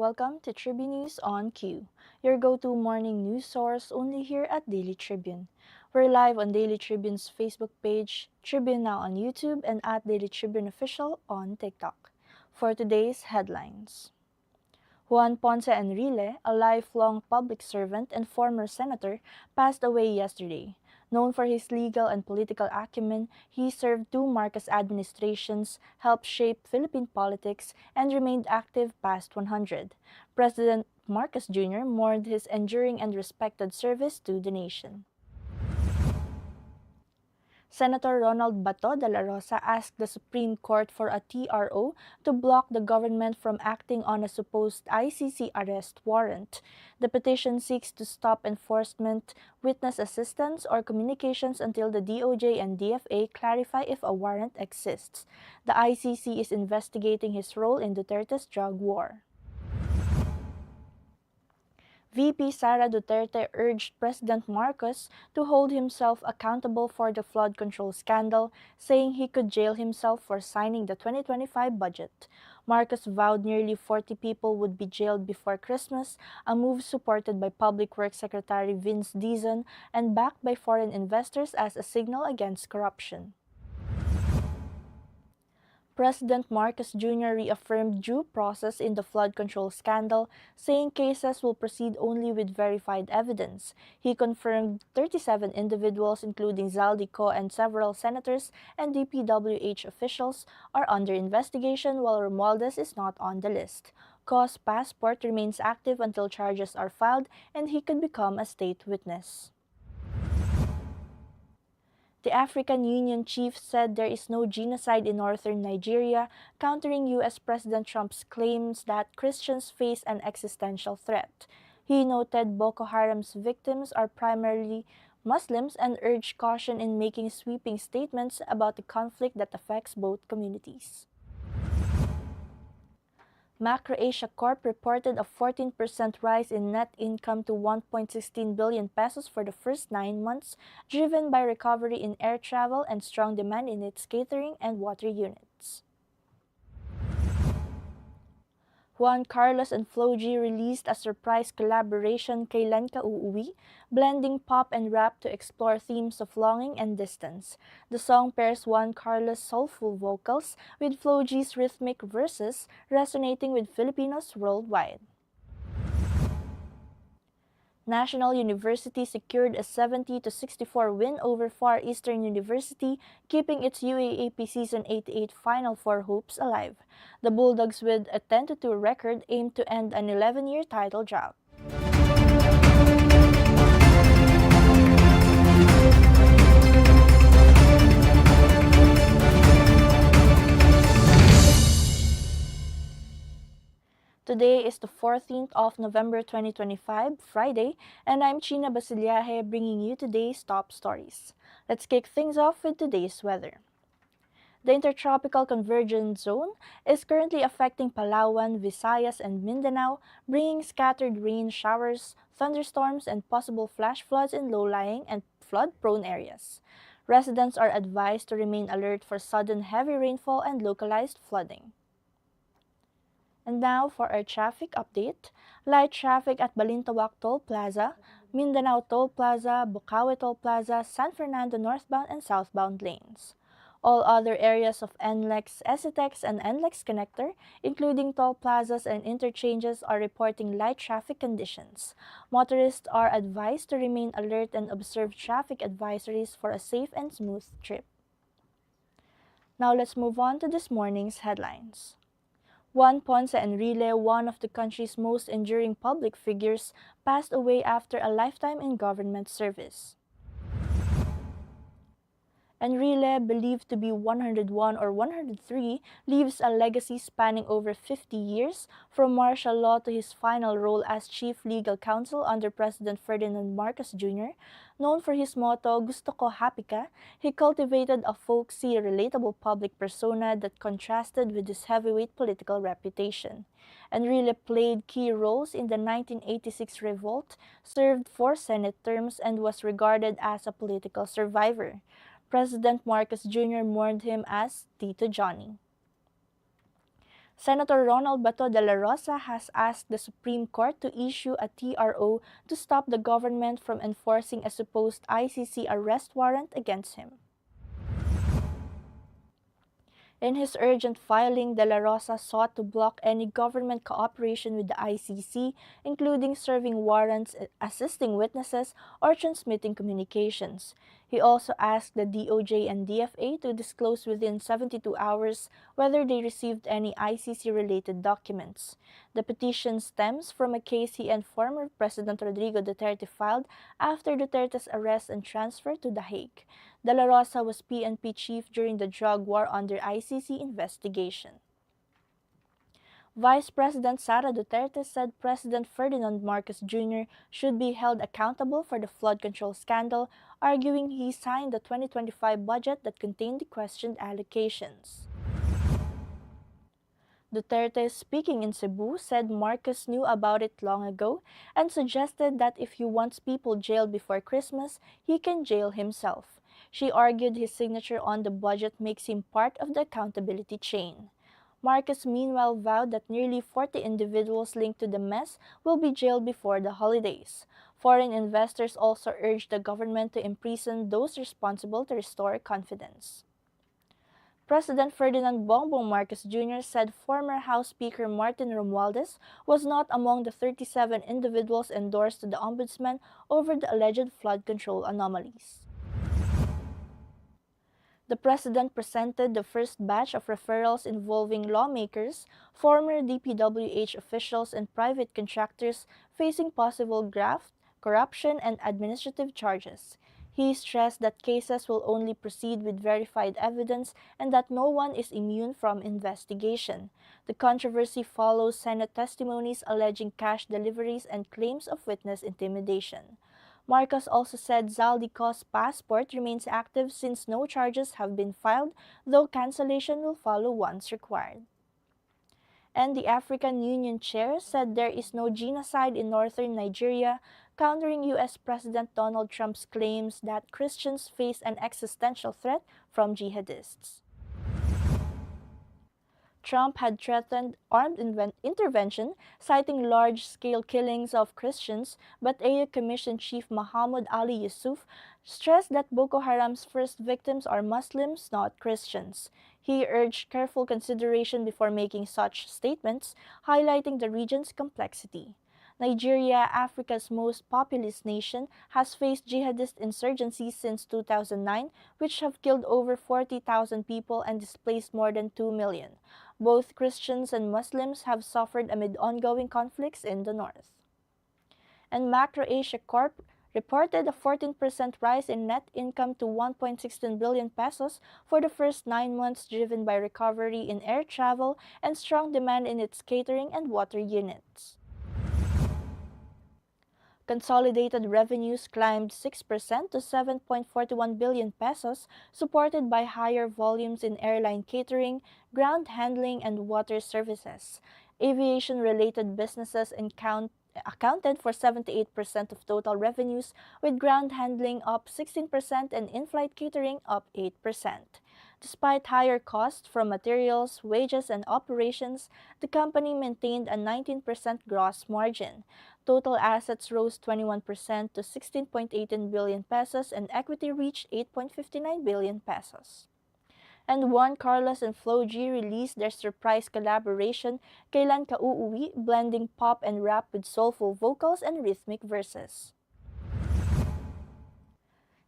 Welcome to Tribune News on Q, your go-to morning news source only here at Daily Tribune. We're live on Daily Tribune's Facebook page, Tribune Now on YouTube, and at Daily Tribune Official on TikTok. For today's headlines. Juan Ponce Enrile, a lifelong public servant and former senator, passed away yesterday. Known for his legal and political acumen, he served two Marcos administrations, helped shape Philippine politics, and remained active past 100. President Marcos Jr. mourned his enduring and respected service to the nation. Senator Ronald Bato de la Rosa asked the Supreme Court for a TRO to block the government from acting on a supposed ICC arrest warrant. The petition seeks to stop enforcement, witness assistance, or communications until the DOJ and DFA clarify if a warrant exists. The ICC is investigating his role in Duterte's drug war. VP Sara Duterte urged President Marcos to hold himself accountable for the flood control scandal, saying he could jail himself for signing the 2025 budget. Marcos vowed nearly 40 people would be jailed before Christmas, a move supported by Public Works Secretary Vince Dizon and backed by foreign investors as a signal against corruption. President Marcos Jr. reaffirmed due process in the flood control scandal, saying cases will proceed only with verified evidence. He confirmed 37 individuals, including Zaldico and several senators and DPWH officials, are under investigation, while Romualdez is not on the list. Cos passport remains active until charges are filed, and he could become a state witness. The African Union chief said there is no genocide in northern Nigeria, countering U.S. President Trump's claims that Christians face an existential threat. He noted Boko Haram's victims are primarily Muslims and urged caution in making sweeping statements about the conflict that affects both communities. MacroAsia Corp reported a 14% rise in net income to 1.16 billion pesos for the first 9 months, driven by recovery in air travel and strong demand in its catering and water units. Juan Carlos and Flo G released a surprise collaboration, Kailan Ka Uuwi, blending pop and rap to explore themes of longing and distance. The song pairs Juan Carlos' soulful vocals with Flo G's rhythmic verses, resonating with Filipinos worldwide. National University secured a 70-64 win over Far Eastern University, keeping its UAAP Season 88 Final Four hopes alive. The Bulldogs, with a 10-2 record, aim to end an 11-year title drought. Today is the 14th of November 2025, Friday, and I'm Chynna Basillaje bringing you today's top stories. Let's kick things off with today's weather. The Intertropical Convergence Zone is currently affecting Palawan, Visayas, and Mindanao, bringing scattered rain showers, thunderstorms, and possible flash floods in low-lying and flood-prone areas. Residents are advised to remain alert for sudden heavy rainfall and localized flooding. And now for our traffic update. Light traffic at Balintawak Toll Plaza, Mindanao Toll Plaza, Bukawi Toll Plaza, San Fernando northbound and southbound lanes. All other areas of NLEX, SCTEX, and NLEX connector, including toll plazas and interchanges, are reporting light traffic conditions. Motorists are advised to remain alert and observe traffic advisories for a safe and smooth trip. Now let's move on to this morning's headlines. Juan Ponce Enrile, one of the country's most enduring public figures, passed away after a lifetime in government service. Enrile, believed to be 101 or 103, leaves a legacy spanning over 50 years, from martial law to his final role as chief legal counsel under President Ferdinand Marcos Jr. Known for his motto, "Gusto ko happy ka," he cultivated a folksy, relatable public persona that contrasted with his heavyweight political reputation. Enrile played key roles in the 1986 revolt, served 4 Senate terms, and was regarded as a political survivor. President Marcos Jr. mourned him as Tito Johnny. Senator Ronald Bato de la Rosa has asked the Supreme Court to issue a TRO to stop the government from enforcing a supposed ICC arrest warrant against him. In his urgent filing, De La Rosa sought to block any government cooperation with the ICC, including serving warrants, assisting witnesses, or transmitting communications. He also asked the DOJ and DFA to disclose within 72 hours whether they received any ICC-related documents. The petition stems from a case he and former President Rodrigo Duterte filed after Duterte's arrest and transfer to The Hague. De La Rosa was PNP chief during the drug war under ICC investigation. Vice President Sara Duterte said President Ferdinand Marcos Jr. should be held accountable for the flood control scandal, arguing he signed the 2025 budget that contained the questioned allocations. Duterte, speaking in Cebu, said Marcos knew about it long ago and suggested that if he wants people jailed before Christmas, he can jail himself. She argued his signature on the budget makes him part of the accountability chain. Marcos meanwhile vowed that nearly 40 individuals linked to the mess will be jailed before the holidays. Foreign investors also urged the government to imprison those responsible to restore confidence. President Ferdinand Bongbong Marcos Jr. said former House Speaker Martin Romualdez was not among the 37 individuals endorsed to the Ombudsman over the alleged flood control anomalies. The President presented the first batch of referrals involving lawmakers, former DPWH officials, and private contractors facing possible graft, corruption, and administrative charges. He stressed that cases will only proceed with verified evidence and that no one is immune from investigation. The controversy follows Senate testimonies alleging cash deliveries and claims of witness intimidation. Marcos also said Zaldico's passport remains active since no charges have been filed, though cancellation will follow once required. And the African Union chair said there is no genocide in northern Nigeria, countering U.S. President Donald Trump's claims that Christians face an existential threat from jihadists. Trump had threatened armed intervention, citing large-scale killings of Christians, but AU Commission Chief Muhammad Ali Yusuf stressed that Boko Haram's first victims are Muslims, not Christians. He urged careful consideration before making such statements, highlighting the region's complexity. Nigeria, Africa's most populous nation, has faced jihadist insurgencies since 2009, which have killed over 40,000 people and displaced more than 2 million. Both Christians and Muslims have suffered amid ongoing conflicts in the north. And Macro Asia Corp reported a 14% rise in net income to 1.16 billion pesos for the first 9 months, driven by recovery in air travel and strong demand in its catering and water units. Consolidated revenues climbed 6% to 7.41 billion pesos, supported by higher volumes in airline catering, ground handling, and water services. Aviation-related businesses accounted for 78% of total revenues, with ground handling up 16% and in-flight catering up 8%. Despite higher costs from materials, wages, and operations, the company maintained a 19% gross margin. Total assets rose 21% to 16.18 billion pesos and equity reached 8.59 billion pesos. And Juan Carlos and Flo G released their surprise collaboration, Kailan Ka Uuwi, blending pop and rap with soulful vocals and rhythmic verses.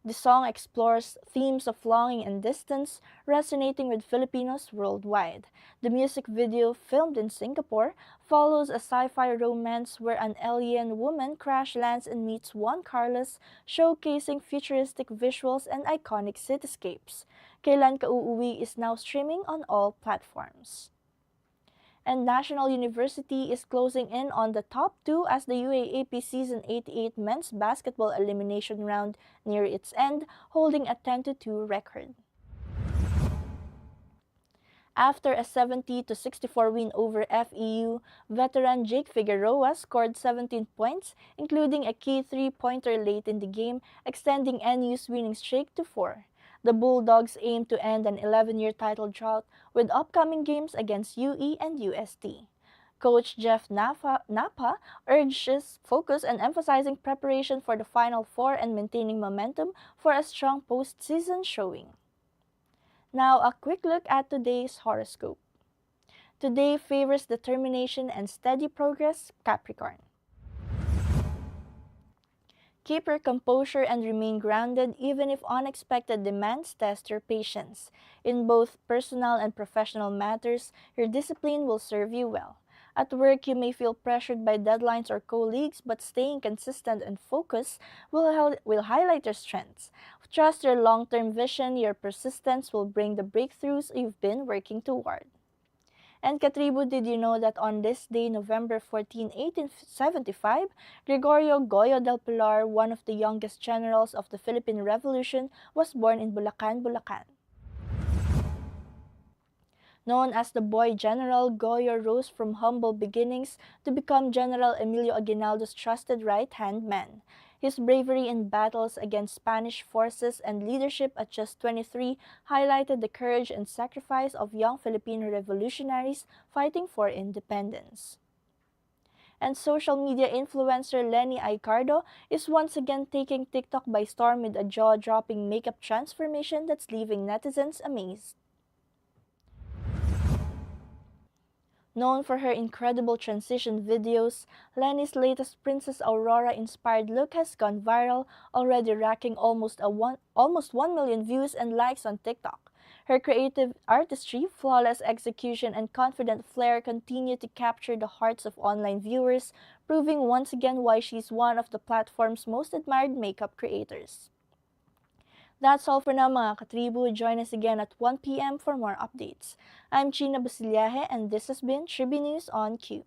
The song explores themes of longing and distance, resonating with Filipinos worldwide. The music video, filmed in Singapore, follows a sci-fi romance where an alien woman crash lands and meets Juan Carlos, showcasing futuristic visuals and iconic cityscapes. Kailan Ka Uuwi is now streaming on all platforms. And National University is closing in on the top 2 as the UAAP Season 88 men's basketball elimination round near its end, holding a 10-2 record. After a 70-64 win over FEU, veteran Jake Figueroa scored 17 points, including a key three-pointer late in the game, extending NU's winning streak to 4. The Bulldogs aim to end an 11-year title drought with upcoming games against UE and UST. Coach Jeff Napa urges focus on emphasizing preparation for the Final Four and maintaining momentum for a strong postseason showing. Now, a quick look at today's horoscope. Today favors determination and steady progress, Capricorn. Keep your composure and remain grounded even if unexpected demands test your patience. In both personal and professional matters, your discipline will serve you well. At work, you may feel pressured by deadlines or colleagues, but staying consistent and focused will highlight your strengths. Trust your long-term vision, your persistence will bring the breakthroughs you've been working toward. And Katribu, did you know that on this day, November 14, 1875, Gregorio Goyo del Pilar, one of the youngest generals of the Philippine Revolution, was born in Bulacan, Bulacan. Known as the Boy General, Goyo rose from humble beginnings to become General Emilio Aguinaldo's trusted right-hand man. His bravery in battles against Spanish forces and leadership at just 23 highlighted the courage and sacrifice of young Filipino revolutionaries fighting for independence. And social media influencer Lenny Aicardo is once again taking TikTok by storm with a jaw-dropping makeup transformation that's leaving netizens amazed. Known for her incredible transition videos, Lenny's latest Princess Aurora-inspired look has gone viral, already racking almost 1 million views and likes on TikTok. Her creative artistry, flawless execution, and confident flair continue to capture the hearts of online viewers, proving once again why she's one of the platform's most admired makeup creators. That's all for now mga katribu. Join us again at 1 p.m. for more updates. I'm Chynna Basillaje and this has been Tribune News on Q.